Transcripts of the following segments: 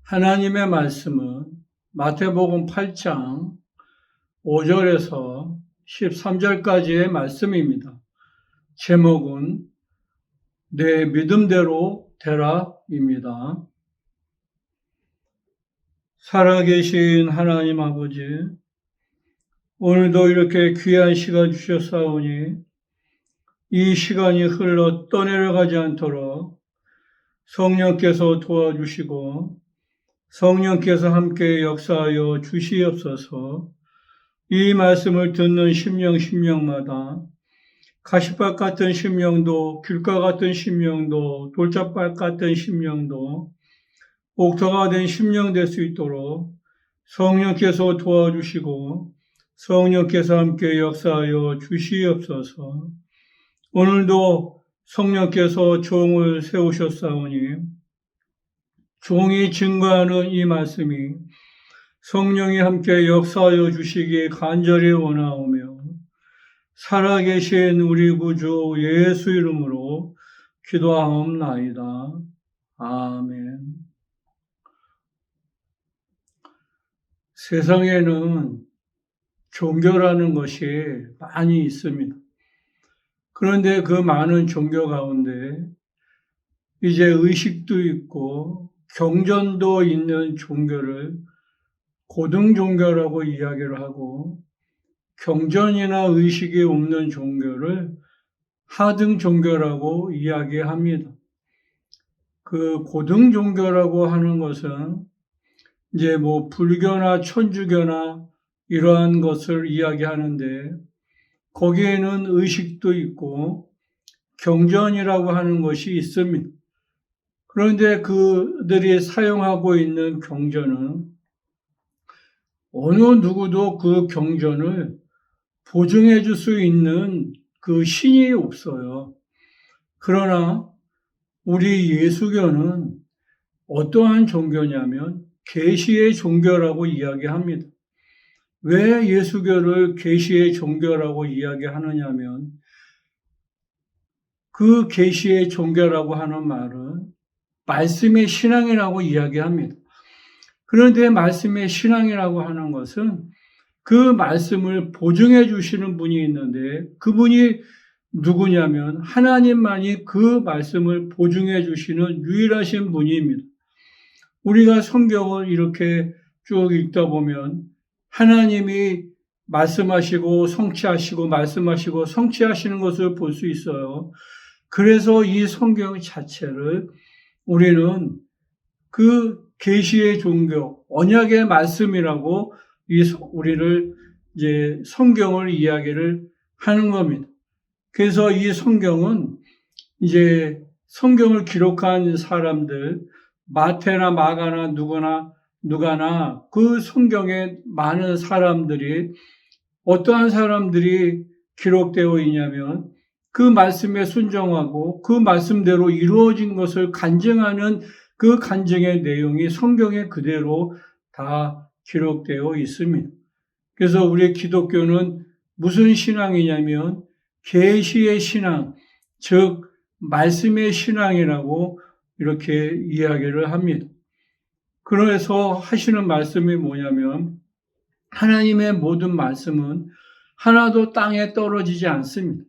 하나님의 말씀은 마태복음 8장 5절에서 13절까지의 말씀입니다. 제목은 내 믿음대로 되라입니다. 살아계신 하나님 아버지, 오늘도 이렇게 귀한 시간 주셨사오니 이 시간이 흘러 떠내려가지 않도록 성령께서 도와주시고 성령께서 함께 역사하여 주시옵소서. 이 말씀을 듣는 심령마다 가시밭 같은 심령도, 귤가 같은 심령도, 돌짝밭 같은 심령도 옥토가 된 심령 될 수 있도록 성령께서 도와주시고 성령께서 함께 역사하여 주시옵소서. 오늘도 성령께서 종을 세우셨사오니 종이 증거하는 이 말씀이 성령이 함께 역사하여 주시기 간절히 원하오며 살아계신 우리 구주 예수 이름으로 기도하옵나이다. 아멘. 세상에는 종교라는 것이 많이 있습니다. 그런데 그 많은 종교 가운데 이제 의식도 있고 경전도 있는 종교를 고등 종교라고 이야기를 하고 경전이나 의식이 없는 종교를 하등 종교라고 이야기합니다. 그 고등 종교라고 하는 것은 이제 불교나 천주교나 이러한 것을 이야기하는데 거기에는 의식도 있고 경전이라고 하는 것이 있습니다. 그런데 그들이 사용하고 있는 경전은 어느 누구도 그 경전을 보증해 줄 수 있는 그 신이 없어요. 그러나 우리 예수교는 어떠한 종교냐면 계시의 종교라고 이야기합니다. 왜 예수교를 계시의 종교라고 이야기하느냐면 그 계시의 종교라고 하는 말은 말씀의 신앙이라고 이야기합니다. 그런데 말씀의 신앙이라고 하는 것은 그 말씀을 보증해 주시는 분이 있는데 그분이 누구냐면 하나님만이 그 말씀을 보증해 주시는 유일하신 분입니다. 우리가 성경을 이렇게 쭉 읽다 보면 하나님이 말씀하시고 성취하시고 말씀하시고 성취하시는 것을 볼 수 있어요. 그래서 이 성경 자체를 우리는 그 계시의 종교, 언약의 말씀이라고 우리를 이제 성경을 이야기를 하는 겁니다. 그래서 이 성경은 이제 성경을 기록한 사람들, 마태나 마가나 누가나 그 성경에 많은 사람들이 어떠한 사람들이 기록되어 있냐면 그 말씀에 순종하고 그 말씀대로 이루어진 것을 간증하는 그 간증의 내용이 성경에 그대로 다 기록되어 있습니다. 그래서 우리 기독교는 무슨 신앙이냐면 계시의 신앙, 즉 말씀의 신앙이라고 이렇게 이야기를 합니다. 그래서 하시는 말씀이 뭐냐면 하나님의 모든 말씀은 하나도 땅에 떨어지지 않습니다.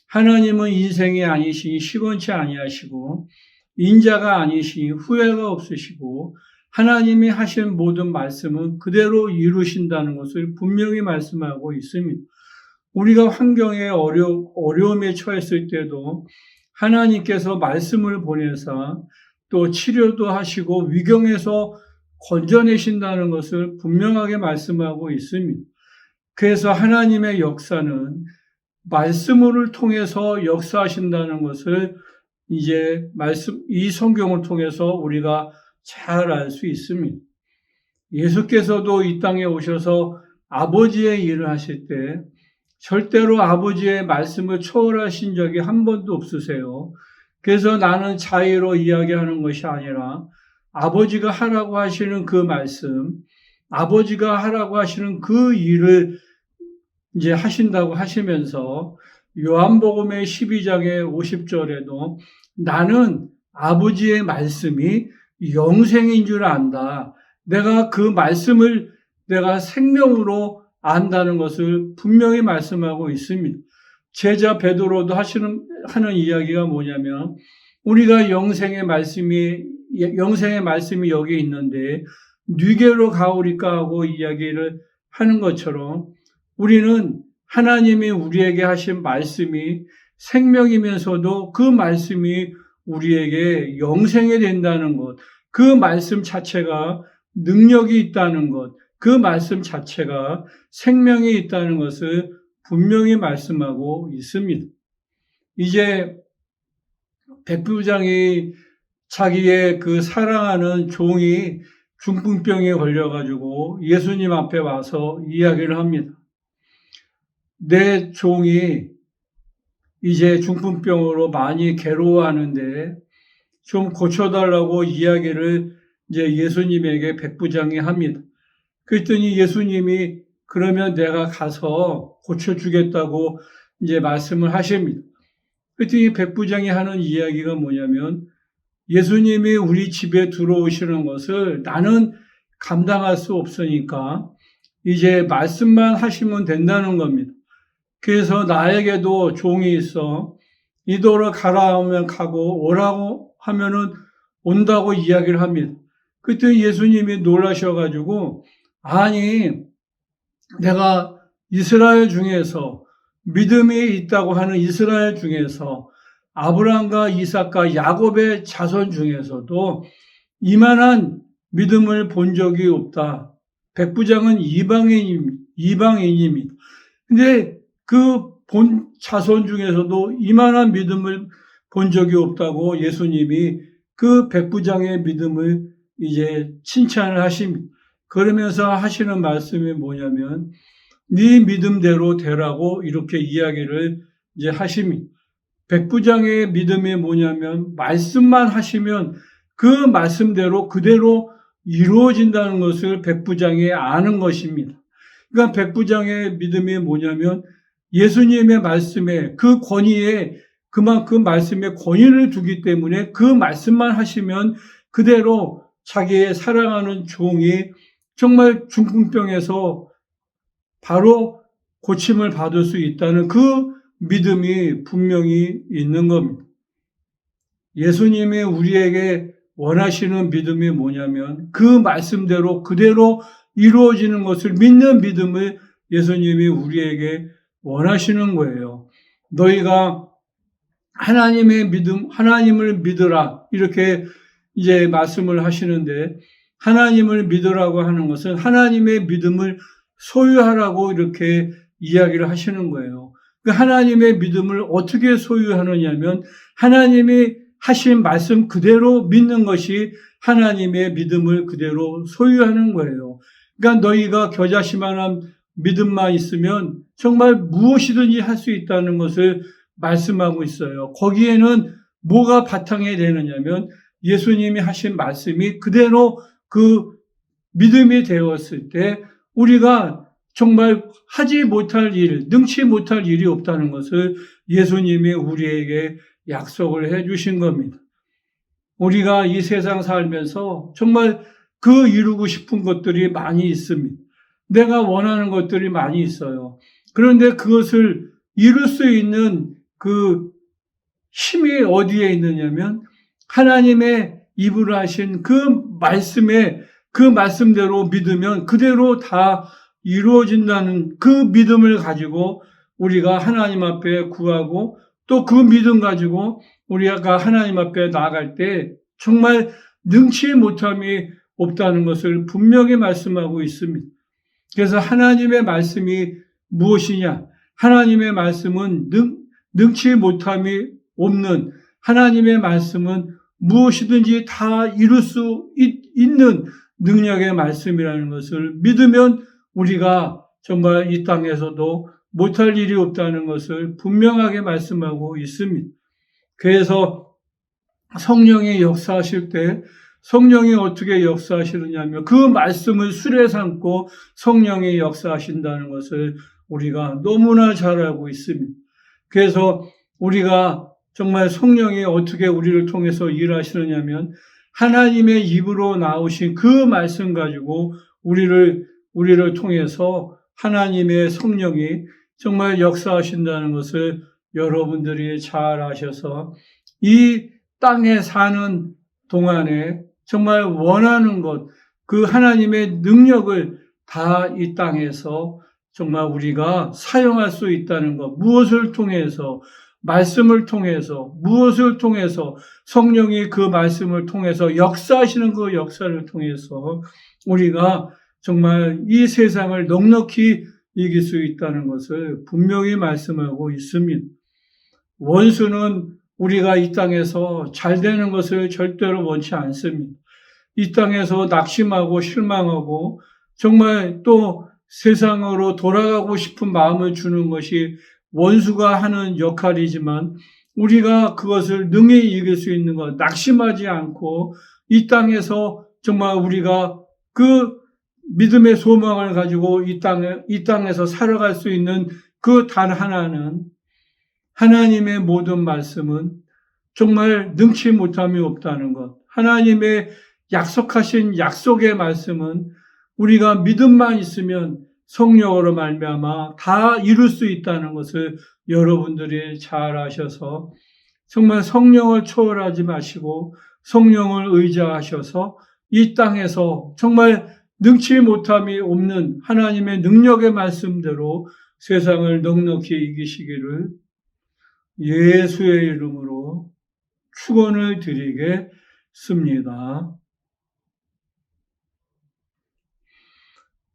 하나님은 인생이 아니시니 시건치 아니하시고 인자가 아니시니 후회가 없으시고 하나님이 하신 모든 말씀은 그대로 이루신다는 것을 분명히 말씀하고 있습니다. 우리가 환경에 어려움에 처했을 때도 하나님께서 말씀을 보내사 또 치료도 하시고 위경에서 건져내신다는 것을 분명하게 말씀하고 있습니다. 그래서 하나님의 역사는 말씀을 통해서 역사하신다는 것을 이제 이 성경을 통해서 우리가 잘 알 수 있습니다. 예수께서도 이 땅에 오셔서 아버지의 일을 하실 때 절대로 아버지의 말씀을 초월하신 적이 한 번도 없으세요. 그래서 나는 자의로 이야기하는 것이 아니라 아버지가 하라고 하시는 그 말씀, 아버지가 하라고 하시는 그 일을 이제 하신다고 하시면서 요한복음의 12장의 50절에도 나는 아버지의 말씀이 영생인 줄 안다. 내가 그 말씀을 내가 생명으로 안다는 것을 분명히 말씀하고 있습니다. 제자 베드로도 하는 이야기가 뭐냐면, 우리가 영생의 말씀이 여기 있는데 뉘게로 가오리까 하고 이야기를 하는 것처럼, 우리는 하나님이 우리에게 하신 말씀이 생명이면서도 그 말씀이 우리에게 영생이 된다는 것, 그 말씀 자체가 능력이 있다는 것, 그 말씀 자체가 생명이 있다는 것을 분명히 말씀하고 있습니다. 이제 백부장이 자기의 그 사랑하는 종이 중풍병에 걸려가지고 예수님 앞에 와서 이야기를 합니다. 내 종이 이제 중풍병으로 많이 괴로워하는데 좀 고쳐달라고 이야기를 이제 예수님에게 백부장이 합니다. 그랬더니 예수님이 그러면 내가 가서 고쳐주겠다고 이제 말씀을 하십니다. 그랬더니 백부장이 하는 이야기가 뭐냐면, 예수님이 우리 집에 들어오시는 것을 나는 감당할 수 없으니까 이제 말씀만 하시면 된다는 겁니다. 그래서 나에게도 종이 있어 이도로 가라 하면 가고 오라고 하면은 온다고 이야기를 합니다. 그때 예수님이 놀라셔가지고, 아니 내가 이스라엘 중에서 믿음이 있다고 하는 이스라엘 중에서 아브라함과 이삭과 야곱의 자손 중에서도 이만한 믿음을 본 적이 없다. 백부장은 이방인입니다. 근데 그 본 자손 중에서도 이만한 믿음을 본 적이 없다고 예수님이 그 백부장의 믿음을 이제 칭찬을 하십니다. 그러면서 하시는 말씀이 뭐냐면, 네 믿음대로 되라고 이렇게 이야기를 이제 하십니다. 백부장의 믿음이 뭐냐면, 말씀만 하시면 그 말씀대로 그대로 이루어진다는 것을 백부장이 아는 것입니다. 그러니까 백부장의 믿음이 뭐냐면, 예수님의 말씀에 그 권위에 그만큼 말씀에 권위를 두기 때문에 그 말씀만 하시면 그대로 자기의 사랑하는 종이 정말 중풍병에서 바로 고침을 받을 수 있다는 그 믿음이 분명히 있는 겁니다. 예수님이 우리에게 원하시는 믿음이 뭐냐면, 그 말씀대로 그대로 이루어지는 것을 믿는 믿음을 예수님이 우리에게 원하시는 거예요. 너희가 하나님의 믿음, 하나님을 믿으라 이렇게 이제 말씀을 하시는데, 하나님을 믿으라고 하는 것은 하나님의 믿음을 소유하라고 이렇게 이야기를 하시는 거예요. 그 하나님의 믿음을 어떻게 소유하느냐면, 하나님이 하신 말씀 그대로 믿는 것이 하나님의 믿음을 그대로 소유하는 거예요. 그러니까 너희가 겨자씨만한 믿음만 있으면 정말 무엇이든지 할 수 있다는 것을 말씀하고 있어요. 거기에는 뭐가 바탕이 되느냐면, 예수님이 하신 말씀이 그대로 그 믿음이 되었을 때 우리가 정말 하지 못할 일, 능치 못할 일이 없다는 것을 예수님이 우리에게 약속을 해 주신 겁니다. 우리가 이 세상 살면서 정말 그 이루고 싶은 것들이 많이 있습니다. 내가 원하는 것들이 많이 있어요. 그런데 그것을 이룰 수 있는 그 힘이 어디에 있느냐면, 하나님의 입으로 하신 그 말씀에, 그 말씀대로 믿으면 그대로 다 이루어진다는 그 믿음을 가지고 우리가 하나님 앞에 구하고, 또 그 믿음 가지고 우리가 하나님 앞에 나아갈 때 정말 능치 못함이 없다는 것을 분명히 말씀하고 있습니다. 그래서 하나님의 말씀이 무엇이냐? 하나님의 말씀은 능치 못함이 없는, 하나님의 말씀은 무엇이든지 다 이룰 수 있는 능력의 말씀이라는 것을 믿으면 우리가 정말 이 땅에서도 못할 일이 없다는 것을 분명하게 말씀하고 있습니다. 그래서 성령이 역사하실 때 성령이 어떻게 역사하시느냐면, 그 말씀을 수레 삼고 성령이 역사하신다는 것을 우리가 너무나 잘 알고 있습니다. 그래서 우리가 정말 성령이 어떻게 우리를 통해서 일하시느냐면, 하나님의 입으로 나오신 그 말씀 가지고 우리를 통해서 하나님의 성령이 정말 역사하신다는 것을 여러분들이 잘 아셔서 이 땅에 사는 동안에 정말 원하는 것, 그 하나님의 능력을 다 이 땅에서 정말 우리가 사용할 수 있다는 것, 무엇을 통해서, 말씀을 통해서, 무엇을 통해서, 성령이 그 말씀을 통해서 역사하시는 그 역사를 통해서 우리가 정말 이 세상을 넉넉히 이길 수 있다는 것을 분명히 말씀하고 있습니다. 원수는 우리가 이 땅에서 잘 되는 것을 절대로 원치 않습니다. 이 땅에서 낙심하고 실망하고 정말 또 세상으로 돌아가고 싶은 마음을 주는 것이 원수가 하는 역할이지만 우리가 그것을 능히 이길 수 있는 것, 낙심하지 않고 이 땅에서 정말 우리가 그 믿음의 소망을 가지고 이 땅에서 살아갈 수 있는 그 단 하나는 하나님의 모든 말씀은 정말 능치 못함이 없다는 것. 하나님의 약속하신 약속의 말씀은 우리가 믿음만 있으면 성령으로 말미암아 다 이룰 수 있다는 것을 여러분들이 잘 아셔서 정말 성령을 초월하지 마시고 성령을 의지하셔서 이 땅에서 정말 능치 못함이 없는 하나님의 능력의 말씀대로 세상을 넉넉히 이기시기를 예수의 이름으로 축원을 드리겠습니다.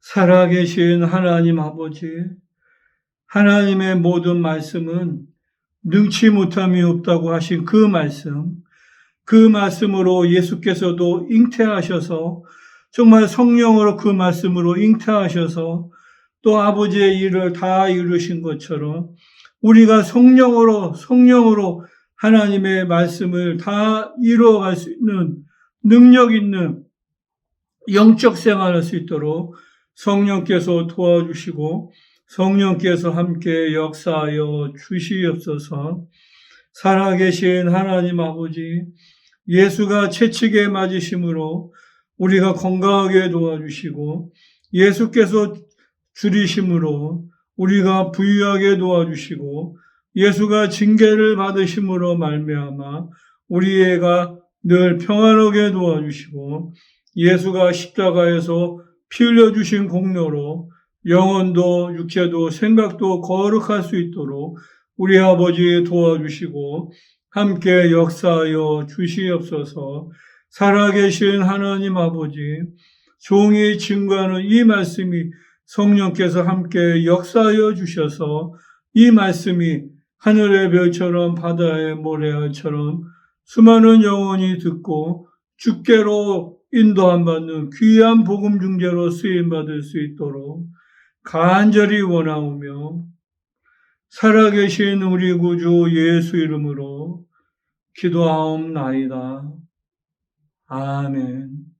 살아계신 하나님 아버지, 하나님의 모든 말씀은 능치 못함이 없다고 하신 그 말씀으로 예수께서도 잉태하셔서 정말 성령으로 그 말씀으로 잉태하셔서 또 아버지의 일을 다 이루신 것처럼 우리가 성령으로 하나님의 말씀을 다 이루어갈 수 있는 능력 있는 영적 생활을 할 수 있도록 성령께서 도와주시고 성령께서 함께 역사하여 주시옵소서. 살아계신 하나님 아버지, 예수가 채찍에 맞으심으로 우리가 건강하게 도와주시고 예수께서 줄이심으로 우리가 부유하게 도와주시고 예수가 징계를 받으심으로 말미암아 우리가 늘 평안하게 도와주시고 예수가 십자가에서 피 흘려주신 공로로 영혼도 육체도 생각도 거룩할 수 있도록 우리 아버지 도와주시고 함께 역사하여 주시옵소서. 살아계신 하나님 아버지, 종이 증거하는 이 말씀이 성령께서 함께 역사하여 주셔서 이 말씀이 하늘의 별처럼 바다의 모래알처럼 수많은 영혼이 듣고 주께로 인도함 받는 귀한 복음 중재로 쓰임받을 수 있도록 간절히 원하오며 살아계신 우리 구주 예수 이름으로 기도하옵나이다. 아멘.